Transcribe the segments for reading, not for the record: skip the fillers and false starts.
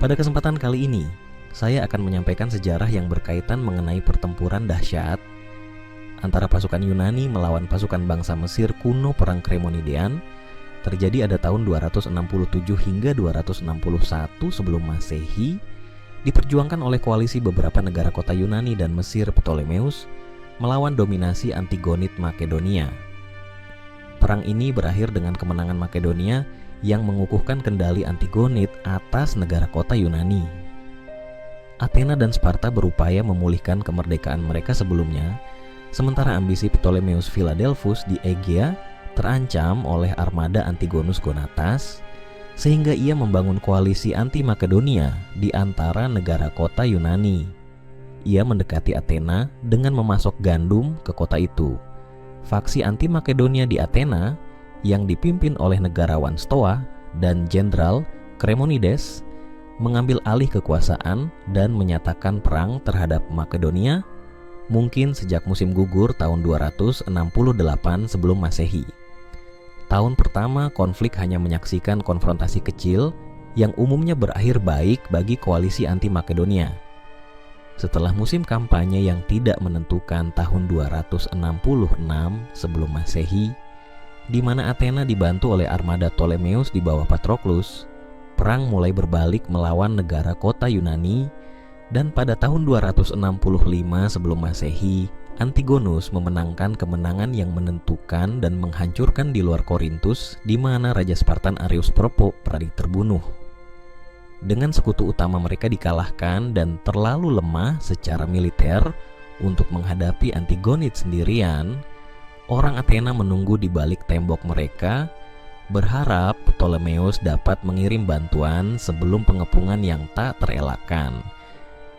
Pada kesempatan kali ini, saya akan menyampaikan sejarah yang berkaitan mengenai pertempuran dahsyat antara pasukan Yunani melawan pasukan bangsa Mesir kuno perang Kremonidean terjadi ada tahun 267 hingga 261 sebelum Masehi, diperjuangkan oleh koalisi beberapa negara kota Yunani dan Mesir Ptolemeus melawan dominasi Antigonid Makedonia. Perang ini berakhir dengan kemenangan Makedonia yang mengukuhkan kendali Antigonid atas negara kota Yunani. Athena dan Sparta berupaya memulihkan kemerdekaan mereka sebelumnya, sementara ambisi Ptolemeus Philadelphus di Aegea terancam oleh armada Antigonus Gonatas, sehingga ia membangun koalisi anti-Makedonia di antara negara kota Yunani. Ia mendekati Athena dengan memasok gandum ke kota itu. Faksi anti-Makedonia di Athena yang dipimpin oleh negarawan Stoa dan Jenderal Kremonides mengambil alih kekuasaan dan menyatakan perang terhadap Makedonia mungkin sejak musim gugur tahun 268 sebelum Masehi. Tahun pertama konflik hanya menyaksikan konfrontasi kecil yang umumnya berakhir baik bagi koalisi anti-Makedonia. Setelah musim kampanye yang tidak menentukan tahun 266 sebelum Masehi, di mana Athena dibantu oleh armada Ptolemeus di bawah Patroclus, perang mulai berbalik melawan negara kota Yunani, dan pada tahun 265 sebelum Masehi, Antigonus memenangkan kemenangan yang menentukan dan menghancurkan di luar Korintus, di mana Raja Spartan Areus Propo pernah terbunuh. Dengan sekutu utama mereka dikalahkan dan terlalu lemah secara militer untuk menghadapi Antigonid sendirian, orang Athena menunggu di balik tembok mereka, berharap Ptolemeus dapat mengirim bantuan sebelum pengepungan yang tak terelakkan.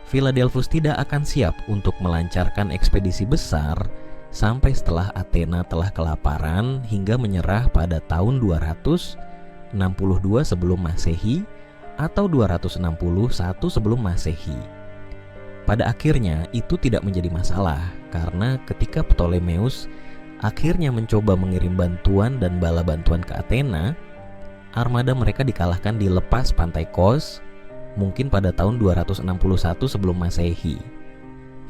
Philadelphus tidak akan siap untuk melancarkan ekspedisi besar sampai setelah Athena telah kelaparan hingga menyerah pada tahun 262 sebelum Masehi atau 261 sebelum Masehi. Pada akhirnya itu tidak menjadi masalah karena ketika Ptolemeus akhirnya mencoba mengirim bantuan dan bala bantuan ke Athena, armada mereka dikalahkan di lepas pantai Kos, mungkin pada tahun 261 sebelum Masehi.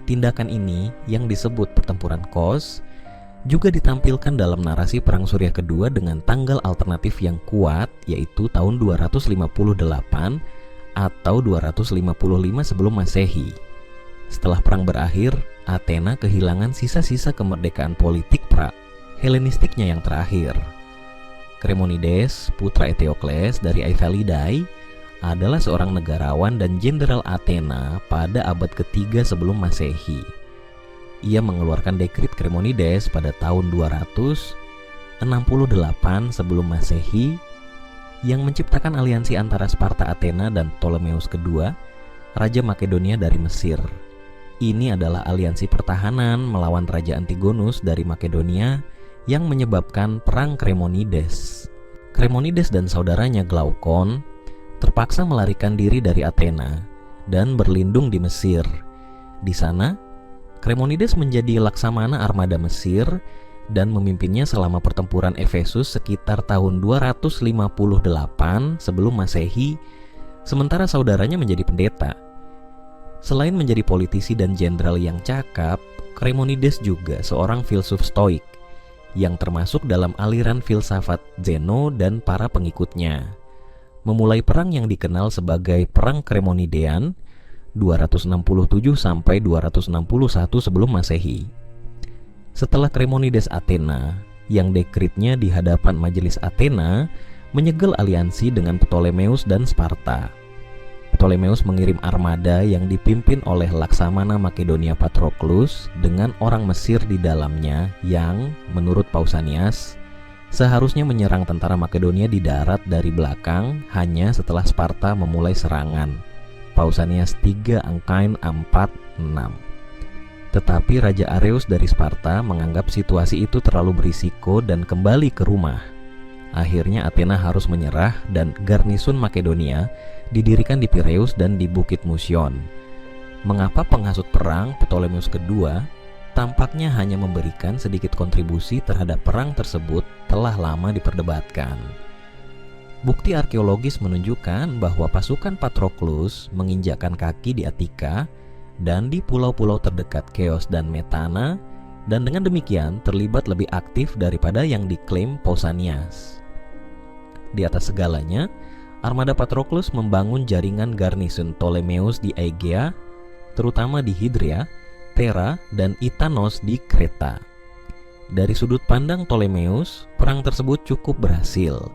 Tindakan ini yang disebut pertempuran Kos juga ditampilkan dalam narasi Perang Surya Kedua dengan tanggal alternatif yang kuat, yaitu tahun 258 atau 255 sebelum Masehi. Setelah perang berakhir, Athena kehilangan sisa-sisa kemerdekaan politik pra-Helenistiknya yang terakhir. Kremonides, putra Eteokles dari Aethalidae, adalah seorang negarawan dan jenderal Athena pada abad ketiga sebelum Masehi. Ia mengeluarkan dekrit Kremonides pada tahun 268 sebelum Masehi yang menciptakan aliansi antara Sparta Athena dan Ptolemeus II, Raja Makedonia dari Mesir. Ini adalah aliansi pertahanan melawan Raja Antigonus dari Makedonia yang menyebabkan Perang Kremonides. Kremonides dan saudaranya Glaukon terpaksa melarikan diri dari Athena dan berlindung di Mesir. Di sana, Kremonides menjadi laksamana armada Mesir dan memimpinnya selama pertempuran Efesus sekitar tahun 258 sebelum Masehi, sementara saudaranya menjadi pendeta. Selain menjadi politisi dan jenderal yang cakap, Kremonides juga seorang filsuf Stoik yang termasuk dalam aliran filsafat Zeno dan para pengikutnya. Memulai perang yang dikenal sebagai Perang Kremonidean 267 sampai 261 sebelum Masehi. Setelah Kremonides Athena, yang dekritnya di hadapan majelis Athena menyegel aliansi dengan Ptolemeus dan Sparta. Ptolemeus mengirim armada yang dipimpin oleh laksamana Makedonia Patroclus dengan orang Mesir di dalamnya yang, menurut Pausanias, seharusnya menyerang tentara Makedonia di darat dari belakang hanya setelah Sparta memulai serangan. Pausanias 3 Angkain 4:6. Tetapi Raja Areus dari Sparta menganggap situasi itu terlalu berisiko dan kembali ke rumah. Akhirnya Athena harus menyerah dan garnisun Makedonia didirikan di Pireus dan di Bukit Musion. Mengapa penghasut perang Ptolemeus II tampaknya hanya memberikan sedikit kontribusi terhadap perang tersebut telah lama diperdebatkan. Bukti arkeologis menunjukkan bahwa pasukan Patroclus menginjakkan kaki di Attika dan di pulau-pulau terdekat Keos dan Metana, dan dengan demikian terlibat lebih aktif daripada yang diklaim Pausanias. Di atas segalanya, armada Patroclus membangun jaringan garnison Ptolemeus di Aegea, terutama di Hydria, Thera, dan Itanos di Kreta. Dari sudut pandang Ptolemeus, perang tersebut cukup berhasil.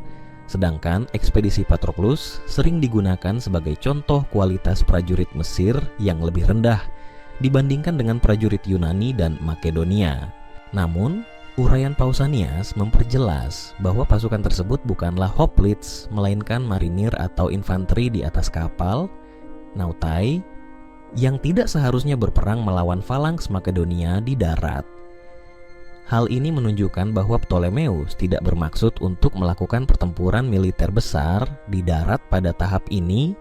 Sedangkan ekspedisi Patroclus sering digunakan sebagai contoh kualitas prajurit Mesir yang lebih rendah dibandingkan dengan prajurit Yunani dan Makedonia. Namun, uraian Pausanias memperjelas bahwa pasukan tersebut bukanlah hoplites, melainkan marinir atau infanteri di atas kapal, nautai, yang tidak seharusnya berperang melawan falanks Makedonia di darat. Hal ini menunjukkan bahwa Ptolemeus tidak bermaksud untuk melakukan pertempuran militer besar di darat pada tahap ini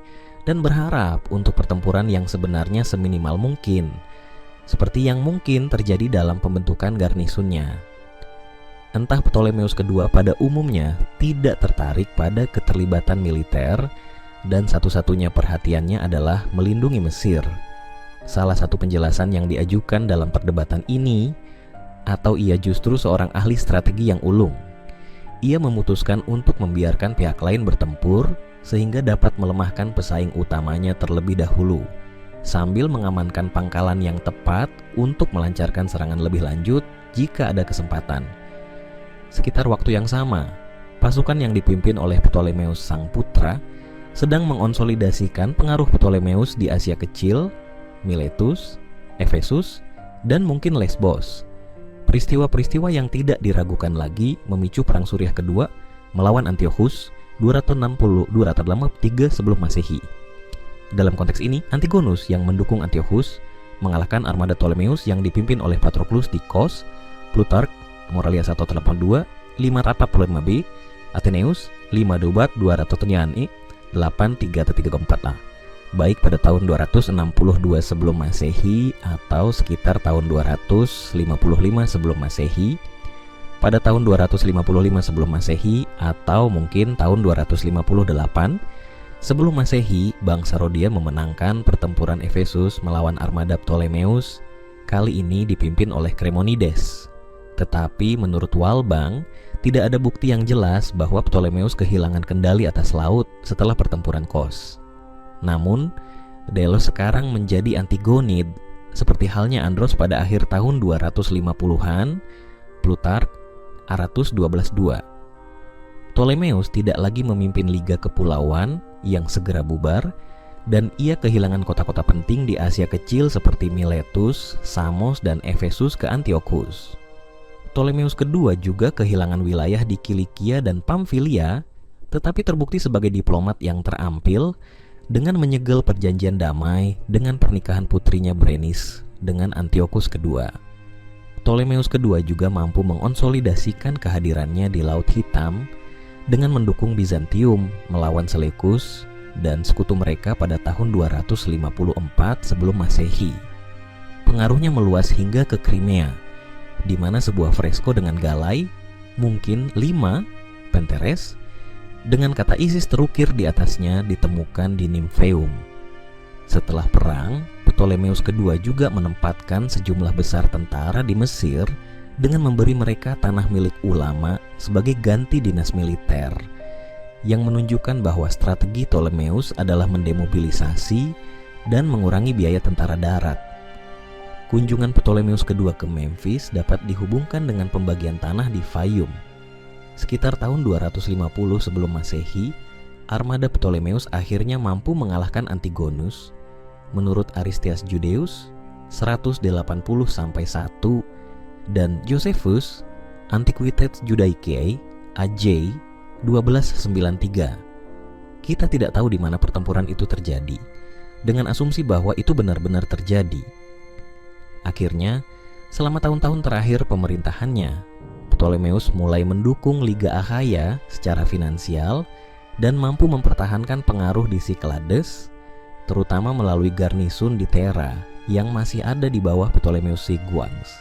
dan berharap untuk pertempuran yang sebenarnya seminimal mungkin, seperti yang mungkin terjadi dalam pembentukan garnisonnya. Entah Ptolemeus kedua pada umumnya tidak tertarik pada keterlibatan militer dan satu-satunya perhatiannya adalah melindungi Mesir. Salah satu penjelasan yang diajukan dalam perdebatan ini, atau ia justru seorang ahli strategi yang ulung. Ia memutuskan untuk membiarkan pihak lain bertempur sehingga dapat melemahkan pesaing utamanya terlebih dahulu, sambil mengamankan pangkalan yang tepat untuk melancarkan serangan lebih lanjut jika ada kesempatan. Sekitar waktu yang sama, pasukan yang dipimpin oleh Ptolemeus sang putra sedang mengonsolidasikan pengaruh Ptolemeus di Asia Kecil, Miletus, Efesus, dan mungkin Lesbos. Peristiwa-peristiwa yang tidak diragukan lagi memicu Perang Suriah kedua melawan Antiochus 283 sebelum Masehi. Dalam konteks ini, Antigonus yang mendukung Antiochus mengalahkan armada Ptolemeus yang dipimpin oleh Patroclus di Kos, Plutarch, Moralia 182, 545b, Athenaeus, 5 Dubat 200 83334 baik pada tahun 262 sebelum Masehi atau sekitar tahun 255 sebelum Masehi, pada tahun 255 sebelum Masehi atau mungkin tahun 258 sebelum Masehi, bangsa Rodia memenangkan pertempuran Efesus melawan armada Ptolemeus, kali ini dipimpin oleh Kremonides. Tetapi menurut Walbang, tidak ada bukti yang jelas bahwa Ptolemeus kehilangan kendali atas laut setelah pertempuran Kos. Namun, Delos sekarang menjadi Antigonid, seperti halnya Andros pada akhir tahun 250-an, Plutarch, Aratus 12.2. Ptolemeus tidak lagi memimpin Liga Kepulauan yang segera bubar, dan ia kehilangan kota-kota penting di Asia Kecil seperti Miletus, Samos, dan Efesus ke Antiochus. Ptolemeus kedua juga kehilangan wilayah di Kilikia dan Pamfilia, tetapi terbukti sebagai diplomat yang terampil dengan menyegel perjanjian damai dengan pernikahan putrinya Brenis dengan Antiochus kedua. Ptolemeus kedua juga mampu mengonsolidasikan kehadirannya di Laut Hitam dengan mendukung Bizantium melawan Seleucus dan sekutu mereka pada tahun 254 sebelum Masehi. Pengaruhnya meluas hingga ke Crimea, di mana sebuah fresko dengan galai, mungkin 5 Penteres, dengan kata Isis terukir di atasnya ditemukan di Nymphaeum. Setelah perang, Ptolemeus kedua juga menempatkan sejumlah besar tentara di Mesir dengan memberi mereka tanah milik ulama sebagai ganti dinas militer, yang menunjukkan bahwa strategi Ptolemeus adalah mendemobilisasi dan mengurangi biaya tentara darat. Kunjungan Ptolemeus kedua ke Memphis dapat dihubungkan dengan pembagian tanah di Fayum. Sekitar tahun 250 sebelum Masehi, armada Ptolemeus akhirnya mampu mengalahkan Antigonus. Menurut Aristeas Judeus 180-1 dan Josephus Antiquities Judaicae AJ 1293. Kita tidak tahu di mana pertempuran itu terjadi, dengan asumsi bahwa itu benar-benar terjadi. Akhirnya, selama tahun-tahun terakhir pemerintahannya, Ptolemeus mulai mendukung Liga Achaia secara finansial dan mampu mempertahankan pengaruh di Cyclades, terutama melalui garnison di Thera yang masih ada di bawah Ptolemeus Sigwans.